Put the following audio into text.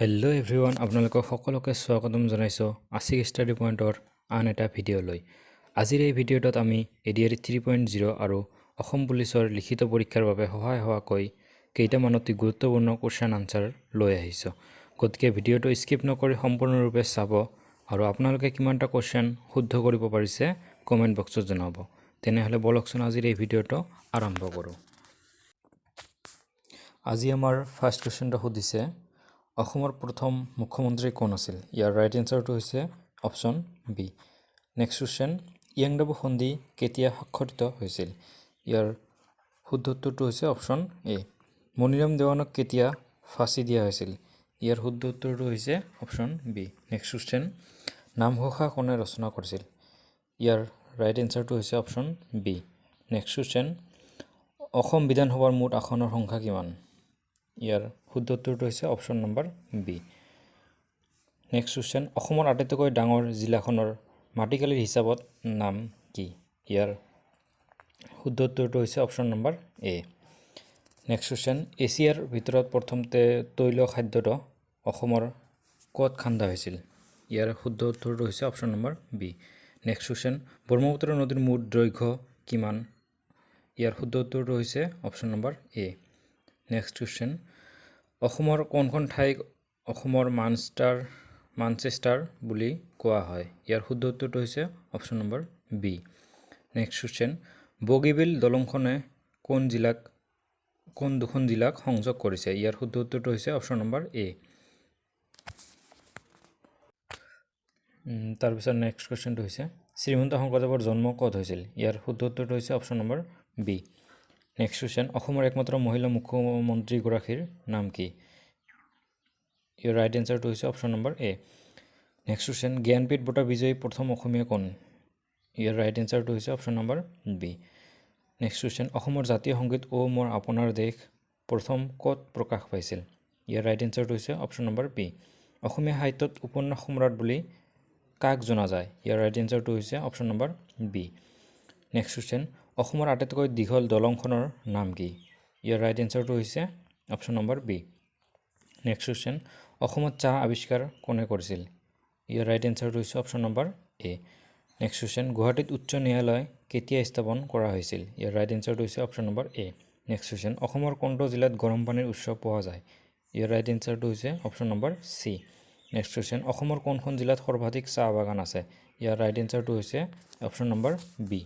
Hello' everyone, আপোনালোকক সকলোকে স্বাগতম জনাইছোঁ আছিক ষ্টাডি পইণ্টৰ আন এটা ভিডিঅ'লৈ। আজিৰ এই ভিডিঅ'টোত আমি এডিআৰই 3.0 আৰু অসম পুলিচৰ লিখিত পৰীক্ষাৰ বাবে সহায় হোৱাকৈ কেইটামান অতি গুৰুত্বপূৰ্ণ কুৱেশ্যন আনচাৰ লৈ আহিছোঁ। গতিকে ভিডিঅ'টো স্কিপ নকৰি সম্পূৰ্ণৰূপে চাব আৰু আপোনালোকে কিমানটা কুৱেশ্যন শুদ্ধ কৰিব পাৰিছে কমেণ্ট বক্সত জনাব। তেনেহ'লে বলকচোন আজিৰ এই ভিডিঅ'টো আৰম্ভ কৰোঁ। আজি আমাৰ ফাৰ্ষ্ট কুৱেশ্যনটো সুধিছে, অসমৰ প্ৰথম মুখ্যমন্ত্ৰী কোন আছিল? ইয়াৰ ৰাইট এনচাৰটো হৈছে অপশ্যন বি। নেক্সট কুৱেশ্যন, ইয়াংডাবু সন্ধি কেতিয়া স্বাক্ষৰিত হৈছিল? ইয়াৰ শুদ্ধ উত্তৰটো হৈছে অপশ্যন এ। মনিৰাম দেৱানক কেতিয়া ফাঁচি দিয়া হৈছিল? ইয়াৰ শুদ্ধ উত্তৰটো হৈছে option B. Next question, Namghosa কোনে ৰচনা কৰিছিল? ইয়াৰ ৰাইট এনচাৰটো হৈছে option B. Next question, Assam বিধানসভাৰ মুঠ আসনৰ সংখ্যা কিমান? ইয়াৰ শুদ্ধ উত্তৰটো হৈছে option number B. Next question, অসমৰ আটাইতকৈ ডাঙৰ জিলাখনৰ মাটিকালিৰ হিচাপত নাম কি? ইয়াৰ শুদ্ধ উত্তৰটো হৈছে option number A. Next question, এছিয়াৰ ভিতৰত প্ৰথম তৈল খাদ্যটো অসমৰ ক'ত খান্দা হৈছিল? ইয়াৰ শুদ্ধ উত্তৰটো হৈছে option number B. Next question, Brahmaputra নদীৰ মুঠ দৈৰ্ঘ্য কিমান? ইয়াৰ শুদ্ধ উত্তৰটো হৈছে option number A. Next question, অসমৰ কোনখন ঠাইক অসমৰ মানচেষ্টাৰ বুলি কোৱা হয়? ইয়াৰ শুদ্ধ উত্তৰটো হৈছে option number B. Next question, Bogibeel দলংখনে কোন দুখন জিলাক সংযোগ কৰিছে? ইয়াৰ শুদ্ধ উত্তৰটো হৈছে অপশ্যন নম্বৰ এ। তাৰপিছত নেক্সট কুৱেশ্যনটো হৈছে, শ্ৰীমন্ত শংকৰদেৱৰ জন্ম ক'ত হৈছিল? ইয়াৰ শুদ্ধ উত্তৰটো হৈছে option number B. Next question, অসমৰ একমাত্ৰ মহিলা মুখ্যমন্ত্ৰীগৰাকীৰ নাম কি? ইয়াৰ ৰাইট এনচাৰটো হৈছে option number A. Next question, Jnanpith বঁটা বিজয়ী প্ৰথম অসমীয়া কোন? ইয়াৰ ৰাইট এনচাৰটো হৈছে option number B. Next question, অসমৰ জাতীয় সংগীত অ' মোৰ আপোনাৰ দেশ প্ৰথম ক'ত প্ৰকাশ পাইছিল? ইয়াৰ ৰাইট এনচাৰটো হৈছে অপশ্যন নম্বৰ বি। অসমীয়া সাহিত্যত উপন্যাস সম্ৰাট বুলি কাক জনা যায়? ইয়াৰ ৰাইট এনচাৰটো হৈছে option number B. Next question, অসমৰ আটাইতকৈ দীঘল দলংখনৰ নাম কি? ইয়াৰ ৰাইট এনচাৰটো হৈছে option number B. Next question, অসমত চাহ আৱিষ্কাৰ কোনে কৰিছিল? ইয়াৰ ৰাইট এনচাৰটো হৈছে option number A. Next question, গুৱাহাটীত উচ্চ ন্যায়ালয় কেতিয়া স্থাপন কৰা হৈছিল? ইয়াৰ ৰাইট এনচাৰটো হৈছে option number A. Next question, অসমৰ কোনটো জিলাত গৰম পানীৰ উৎস পোৱা যায়? ইয়াৰ ৰাইট এনচাৰটো হৈছে option number C. Next question, অসমৰ কোনখন জিলাত সৰ্বাধিক চাহ বাগান আছে? ইয়াৰ ৰাইট এনচাৰটো হৈছে অপশ্যন নম্বৰ বি।